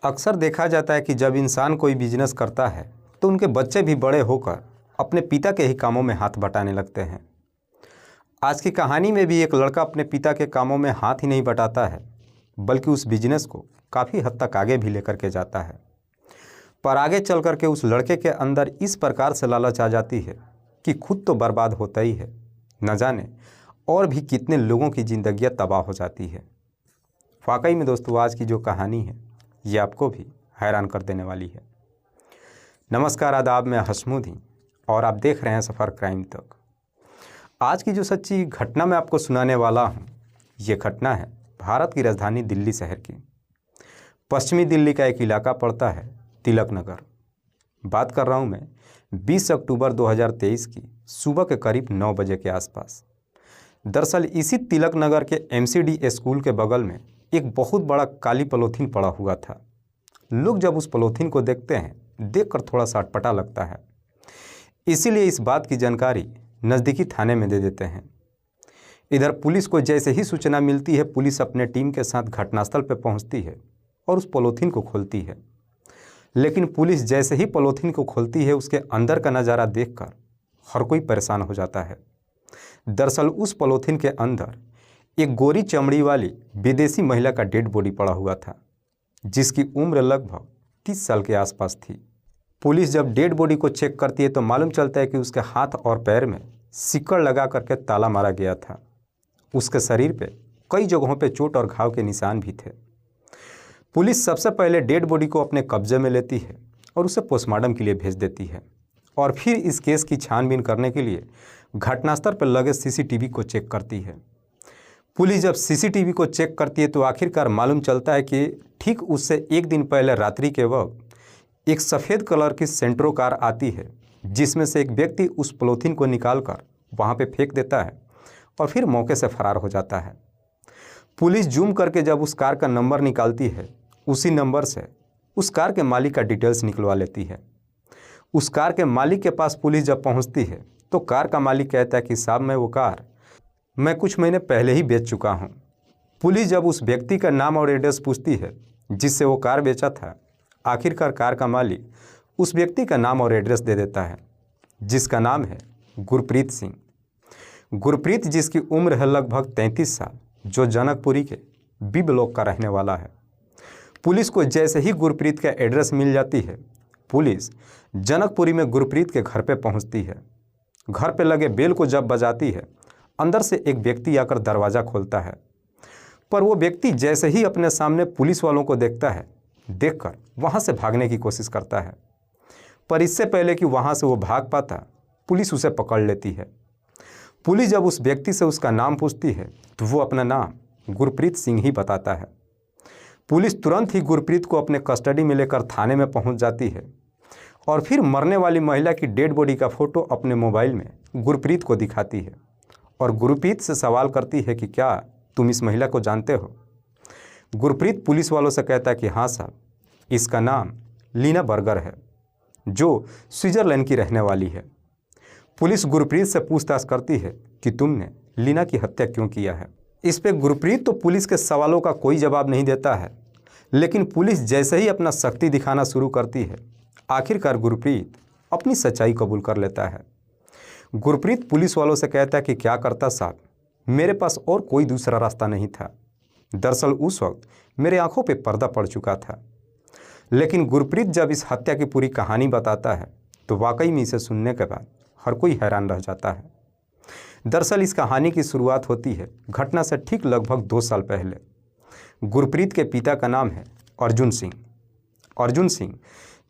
अक्सर देखा जाता है कि जब इंसान कोई बिजनेस करता है तो उनके बच्चे भी बड़े होकर अपने पिता के ही कामों में हाथ बटाने लगते हैं। आज की कहानी में भी एक लड़का अपने पिता के कामों में हाथ ही नहीं बटाता है, बल्कि उस बिजनेस को काफ़ी हद तक आगे भी लेकर के जाता है। पर आगे चल कर के उस लड़के के अंदर इस प्रकार से लालच आ जाती है कि खुद तो बर्बाद होता ही है, न जाने और भी कितने लोगों की ज़िंदगियाँ तबाह हो जाती है। वाकई में दोस्तों, आज की जो कहानी है ये आपको भी हैरान कर देने वाली है। नमस्कार, आदाब, मैं हसमुद्दीन और आप देख रहे हैं सफ़र क्राइम तक। आज की जो सच्ची घटना मैं आपको सुनाने वाला हूँ, ये घटना है भारत की राजधानी दिल्ली शहर की। पश्चिमी दिल्ली का एक इलाका पड़ता है तिलक नगर। बात कर रहा हूँ मैं 20 अक्टूबर 2023 की सुबह के करीब 9 बजे के आसपास। दरअसल इसी तिलक नगर के MCD स्कूल के बगल में एक बहुत बड़ा काली पॉलीथीन पड़ा हुआ था। लोग जब उस पॉलीथीन को देखते हैं, देखकर थोड़ा सा अटपटा लगता है, इसीलिए इस बात की जानकारी नज़दीकी थाने में दे देते हैं। इधर पुलिस को जैसे ही सूचना मिलती है, पुलिस अपने टीम के साथ घटनास्थल पर पहुंचती है और उस पॉलीथीन को खोलती है। लेकिन पुलिस जैसे ही पॉलीथीन को खोलती है, उसके अंदर का नज़ारा देखकर हर कोई परेशान हो जाता है। दरअसल उस पॉलीथीन के अंदर एक गोरी चमड़ी वाली विदेशी महिला का डेड बॉडी पड़ा हुआ था, जिसकी उम्र लगभग 30 साल के आसपास थी। पुलिस जब डेड बॉडी को चेक करती है तो मालूम चलता है कि उसके हाथ और पैर में सिक्कड़ लगा करके ताला मारा गया था। उसके शरीर पे कई जगहों पे चोट और घाव के निशान भी थे। पुलिस सबसे पहले डेड बॉडी को अपने कब्जे में लेती है और उसे पोस्टमार्टम के लिए भेज देती है, और फिर इस केस की छानबीन करने के लिए घटनास्थल पर लगे CCTV को चेक करती है। पुलिस जब CCTV को चेक करती है तो आखिरकार मालूम चलता है कि ठीक उससे एक दिन पहले रात्रि के वक्त एक सफ़ेद कलर की सेंट्रो कार आती है, जिसमें से एक व्यक्ति उस पॉलीथीन को निकालकर वहां पे फेंक देता है और फिर मौके से फरार हो जाता है। पुलिस जूम करके जब उस कार का नंबर निकालती है, उसी नंबर से उस कार के मालिक का डिटेल्स निकलवा लेती है। उस कार के मालिक के पास पुलिस जब पहुंचती है तो कार का मालिक कहता है कि साहब, मैं वो कार कुछ महीने पहले ही बेच चुका हूं। पुलिस जब उस व्यक्ति का नाम और एड्रेस पूछती है जिससे वो कार बेचा था, आखिरकार कार का मालिक उस व्यक्ति का नाम और एड्रेस दे देता है, जिसका नाम है गुरप्रीत सिंह। गुरप्रीत, जिसकी उम्र है लगभग 33 साल, जो जनकपुरी के B ब्लॉक का रहने वाला है। पुलिस को जैसे ही गुरप्रीत का एड्रेस मिल जाती है, पुलिस जनकपुरी में गुरप्रीत के घर पे पहुंचती है। घर पे लगे बेल को जब बजाती है, अंदर से एक व्यक्ति आकर दरवाज़ा खोलता है, पर वो व्यक्ति जैसे ही अपने सामने पुलिस वालों को देखता है, देखकर वहाँ से भागने की कोशिश करता है। पर इससे पहले कि वहाँ से वो भाग पाता, पुलिस उसे पकड़ लेती है। पुलिस जब उस व्यक्ति से उसका नाम पूछती है तो वो अपना नाम गुरप्रीत सिंह ही बताता है। पुलिस तुरंत ही गुरप्रीत को अपने कस्टडी में लेकर थाने में पहुँच जाती है और फिर मरने वाली महिला की डेड बॉडी का फ़ोटो अपने मोबाइल में गुरप्रीत को दिखाती है और गुरप्रीत से सवाल करती है कि क्या तुम इस महिला को जानते हो। गुरप्रीत पुलिस वालों से कहता है कि हाँ साहब, इसका नाम लीना बर्गर है, जो स्विट्ज़रलैंड की रहने वाली है। पुलिस गुरप्रीत से पूछताछ करती है कि तुमने लीना की हत्या क्यों किया है। इस पे गुरप्रीत तो पुलिस के सवालों का कोई जवाब नहीं देता है, लेकिन पुलिस जैसे ही अपना शक्ति दिखाना शुरू करती है, आखिरकार गुरप्रीत अपनी सच्चाई कबूल कर लेता है। गुरप्रीत पुलिस वालों से कहता है कि क्या करता साहब, मेरे पास और कोई दूसरा रास्ता नहीं था। दरअसल उस वक्त मेरे आंखों पे पर्दा पड़ चुका था। लेकिन गुरप्रीत जब इस हत्या की पूरी कहानी बताता है तो वाकई में इसे सुनने के बाद हर कोई हैरान रह जाता है। दरअसल इस कहानी की शुरुआत होती है घटना से ठीक लगभग 2 साल पहले। गुरप्रीत के पिता का नाम है अर्जुन सिंह। अर्जुन सिंह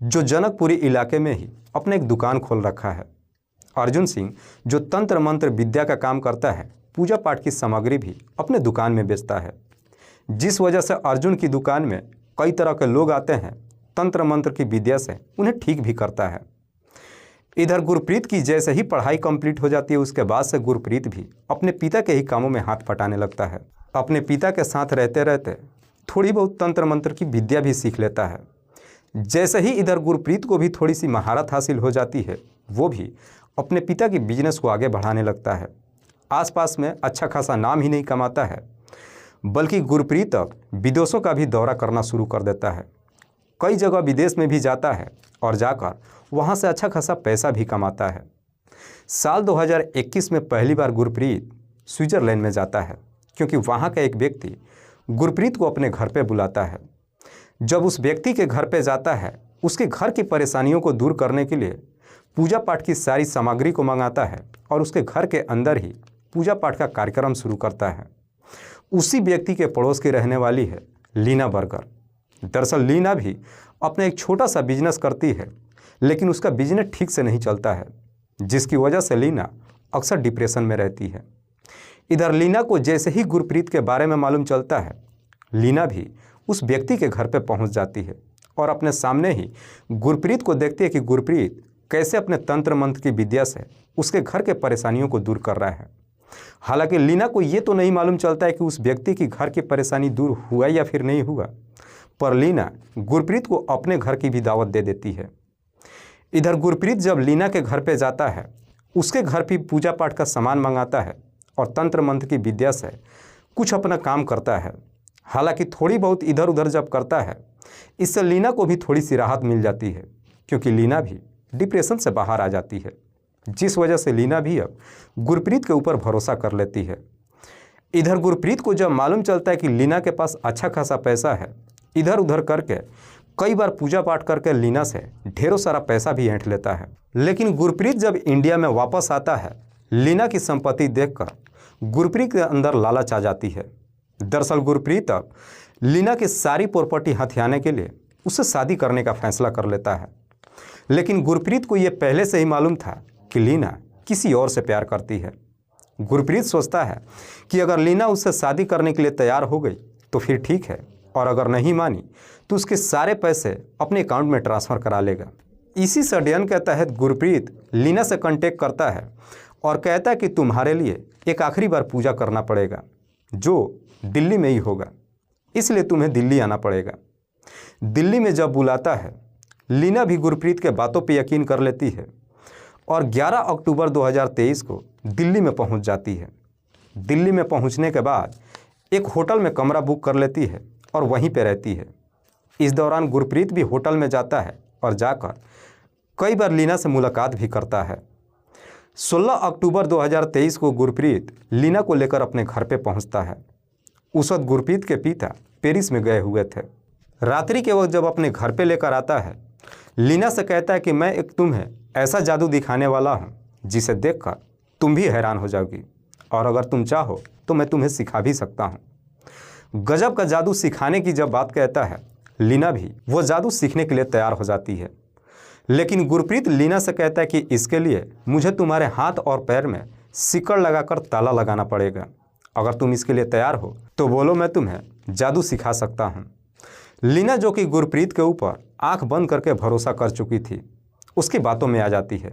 जो जनकपुरी इलाके में ही अपने एक दुकान खोल रखा है। अर्जुन सिंह जो तंत्र मंत्र विद्या का काम करता है, पूजा पाठ की सामग्री भी अपने दुकान में बेचता है, जिस वजह से अर्जुन की दुकान में कई तरह के लोग आते हैं। तंत्र मंत्र की विद्या से उन्हें ठीक भी करता है। इधर गुरप्रीत की जैसे ही पढ़ाई कंप्लीट हो जाती है, उसके बाद से गुरप्रीत भी अपने पिता के ही कामों में हाथ पटाने लगता है। अपने पिता के साथ रहते रहते थोड़ी बहुत तंत्र मंत्र की विद्या भी सीख लेता है। जैसे ही इधर गुरप्रीत को भी थोड़ी सी महारत हासिल हो जाती है, वो भी अपने पिता की बिजनेस को आगे बढ़ाने लगता है। आसपास में अच्छा खासा नाम ही नहीं कमाता है, बल्कि गुरप्रीत अब विदेशों का भी दौरा करना शुरू कर देता है। कई जगह विदेश में भी जाता है और जाकर वहाँ से अच्छा खासा पैसा भी कमाता है। साल 2021 में पहली बार गुरप्रीत स्विट्ज़रलैंड में जाता है क्योंकि वहाँ का एक व्यक्ति गुरप्रीत को अपने घर पे बुलाता है। जब उस व्यक्ति के घर पे जाता है, उसके घर की परेशानियों को दूर करने के लिए पूजा पाठ की सारी सामग्री को मंगाता है और उसके घर के अंदर ही पूजा पाठ का कार्यक्रम शुरू करता है। उसी व्यक्ति के पड़ोस की रहने वाली है लीना बर्गर। दरअसल लीना भी अपना एक छोटा सा बिजनेस करती है, लेकिन उसका बिजनेस ठीक से नहीं चलता है, जिसकी वजह से लीना अक्सर डिप्रेशन में रहती है। इधर लीना को जैसे ही गुरप्रीत के बारे में मालूम चलता है, लीना भी उस व्यक्ति के घर पर पहुंच जाती है और अपने सामने ही गुरप्रीत को देखती है कि गुरप्रीत कैसे अपने तंत्र मंत्र की विद्या से उसके घर के परेशानियों को दूर कर रहा है। हालांकि लीना को ये तो नहीं मालूम चलता है कि उस व्यक्ति की घर की परेशानी दूर हुआ या फिर नहीं हुआ, पर लीना गुरप्रीत को अपने घर की भी दावत दे देती है। इधर गुरप्रीत जब लीना के घर पे जाता है, उसके घर भी पूजा पाठ का सामान मंगाता है और तंत्र मंत्र की विद्या से कुछ अपना काम करता है। हालांकि थोड़ी बहुत इधर उधर जब करता है, इससे लीना को भी थोड़ी सी राहत मिल जाती है, क्योंकि लीना भी डिप्रेशन से बाहर आ जाती है, जिस वजह से लीना भी अब गुरप्रीत के ऊपर भरोसा कर लेती है। इधर गुरप्रीत को जब मालूम चलता है कि लीना के पास अच्छा खासा पैसा है, इधर उधर करके कई बार पूजा पाठ करके लीना से ढेरों सारा पैसा भी ऐंठ लेता है। लेकिन गुरप्रीत जब इंडिया में वापस आता है, लीना की संपत्ति देखकर गुरप्रीत के अंदर लालच आ जाती है। दरअसल गुरप्रीत अब लीना की सारी प्रॉपर्टी हथियाने के लिए उससे शादी करने का फैसला कर लेता है। लेकिन गुरप्रीत को यह पहले से ही मालूम था कि लीना किसी और से प्यार करती है। गुरप्रीत सोचता है कि अगर लीना उससे शादी करने के लिए तैयार हो गई तो फिर ठीक है, और अगर नहीं मानी तो उसके सारे पैसे अपने अकाउंट में ट्रांसफ़र करा लेगा। इसी षड्यंत्र के तहत गुरप्रीत लीना से कांटेक्ट करता है और कहता है कि तुम्हारे लिए एक आखिरी बार पूजा करना पड़ेगा, जो दिल्ली में ही होगा, इसलिए तुम्हें दिल्ली आना पड़ेगा। दिल्ली में जब बुलाता है, लीना भी गुरप्रीत के बातों पर यकीन कर लेती है और 11 अक्टूबर 2023 को दिल्ली में पहुंच जाती है। दिल्ली में पहुंचने के बाद एक होटल में कमरा बुक कर लेती है और वहीं पे रहती है। इस दौरान गुरप्रीत भी होटल में जाता है और जाकर कई बार लीना से मुलाकात भी करता है। 16 अक्टूबर 2023 को गुरप्रीत लीना को लेकर अपने घर पे पहुंचता है। उस वक्त गुरप्रीत के पिता पेरिस में गए हुए थे। रात्रि के वक्त जब अपने घर पे लेकर आता है, लीना से कहता है कि मैं एक तुम्हें ऐसा जादू दिखाने वाला हूँ जिसे देखकर तुम भी हैरान हो जाओगी, और अगर तुम चाहो तो मैं तुम्हें सिखा भी सकता हूँ। गजब का जादू सिखाने की जब बात कहता है, लीना भी वो जादू सीखने के लिए तैयार हो जाती है। लेकिन गुरप्रीत लीना से कहता है कि इसके लिए मुझे तुम्हारे हाथ और पैर में सिकड़ लगाकर ताला लगाना पड़ेगा। अगर तुम इसके लिए तैयार हो तो बोलो, मैं तुम्हें जादू सिखा सकता हूँ। लीना, जो कि गुरप्रीत के ऊपर आंख बंद करके भरोसा कर चुकी थी, उसकी बातों में आ जाती है।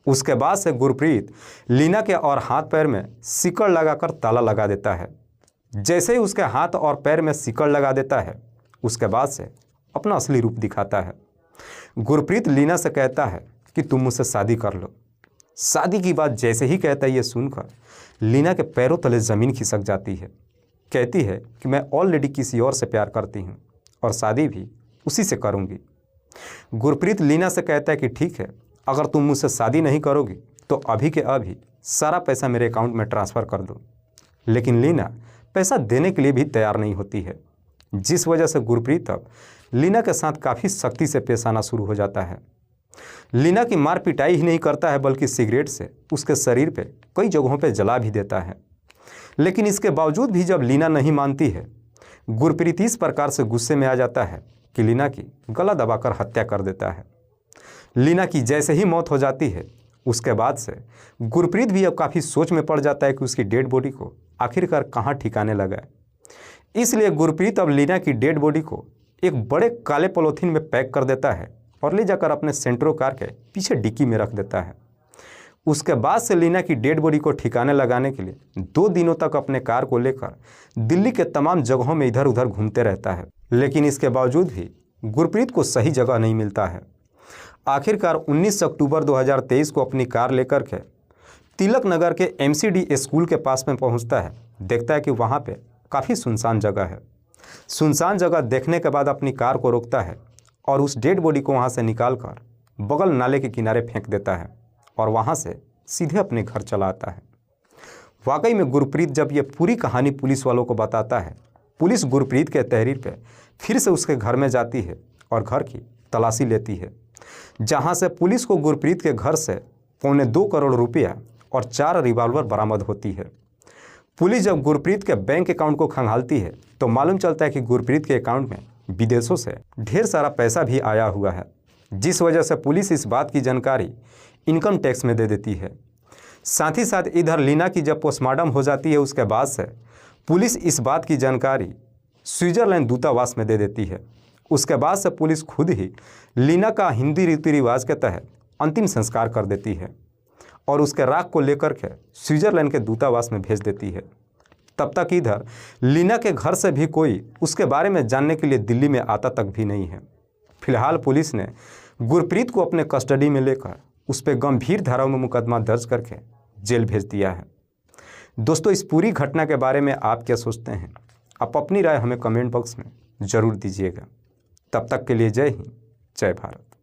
उसके बाद से गुरप्रीत लीना के और हाथ पैर में सिकड़ लगाकर ताला लगा देता है। जैसे ही उसके हाथ और पैर में सिकड़ लगा देता है, उसके बाद से अपना असली रूप दिखाता है। गुरप्रीत लीना से कहता है कि तुम मुझसे शादी कर लो। शादी की बात जैसे ही कहता है, ये सुनकर लीना के पैरों तले ज़मीन खिसक जाती है। कहती है कि मैं ऑलरेडी किसी और से प्यार करती हूँ और शादी भी उसी से करूँगी। गुरप्रीत लीना से कहता है कि ठीक है, अगर तुम मुझसे शादी नहीं करोगी तो अभी के अभी सारा पैसा मेरे अकाउंट में ट्रांसफ़र कर दो। लेकिन लीना पैसा देने के लिए भी तैयार नहीं होती है, जिस वजह से गुरप्रीत अब लीना के साथ काफ़ी सख्ती से पेश आना शुरू हो जाता है। लीना की मार पिटाई ही नहीं करता है, बल्कि सिगरेट से उसके शरीर पे कई जगहों पे जला भी देता है। लेकिन इसके बावजूद भी जब लीना नहीं मानती है, गुरप्रीत इस प्रकार से गुस्से में आ जाता है कि लीना की गला दबाकर हत्या कर देता है। लीना की जैसे ही मौत हो जाती है, उसके बाद से गुरप्रीत भी अब काफ़ी सोच में पड़ जाता है कि उसकी डेड बॉडी को आखिरकार कहाँ ठिकाने लगा है। इसलिए गुरप्रीत अब लीना की डेड बॉडी को एक बड़े काले पॉलीथीन में पैक कर देता है और ले जाकर अपने सेंट्रो कार के पीछे डिक्की में रख देता है। उसके बाद से लीना की डेड बॉडी को ठिकाने लगाने के लिए 2 दिनों तक अपने कार को लेकर दिल्ली के तमाम जगहों में इधर उधर घूमते रहता है। लेकिन इसके बावजूद भी गुरप्रीत को सही जगह नहीं मिलता है। आखिरकार 19 अक्टूबर 2023 को अपनी कार लेकर के तिलक नगर के MCD स्कूल के पास में पहुंचता है। देखता है कि वहां पे काफ़ी सुनसान जगह है। सुनसान जगह देखने के बाद अपनी कार को रोकता है और उस डेड बॉडी को वहाँ से निकाल कर बगल नाले के किनारे फेंक देता है और वहाँ से सीधे अपने घर चला आता है। वाकई में गुरप्रीत जब ये पूरी कहानी पुलिस वालों को बताता है, पुलिस गुरप्रीत के तहरीर पे फिर से उसके घर में जाती है और घर की तलाशी लेती है, जहाँ से पुलिस को गुरप्रीत के घर से 2.25 करोड़ रुपया और 4 रिवॉल्वर बरामद होती है। पुलिस जब गुरप्रीत के बैंक अकाउंट को खंगालती है तो मालूम चलता है कि गुरप्रीत के अकाउंट में विदेशों से ढेर सारा पैसा भी आया हुआ है, जिस वजह से पुलिस इस बात की जानकारी इनकम टैक्स में दे देती है। साथ ही साथ इधर लीना की जब पोस्टमार्टम हो जाती है उसके बाद से पुलिस इस बात की जानकारी स्विट्जरलैंड दूतावास में दे देती है। उसके बाद से पुलिस खुद ही लीना का हिंदी रीति रिवाज के तहत अंतिम संस्कार कर देती है और उसके राख को लेकर के स्विट्जरलैंड के दूतावास में भेज देती है। तब तक इधर लीना के घर से भी कोई उसके बारे में जानने के लिए दिल्ली में आता तक भी नहीं है। फिलहाल पुलिस ने गुरप्रीत को अपने कस्टडी में लेकर उस पर गंभीर धाराओं में मुकदमा दर्ज करके जेल भेज दिया है। दोस्तों, इस पूरी घटना के बारे में आप क्या सोचते हैं? आप अपनी राय हमें कमेंट बॉक्स में ज़रूर दीजिएगा। तब तक के लिए जय हिंद, जय भारत।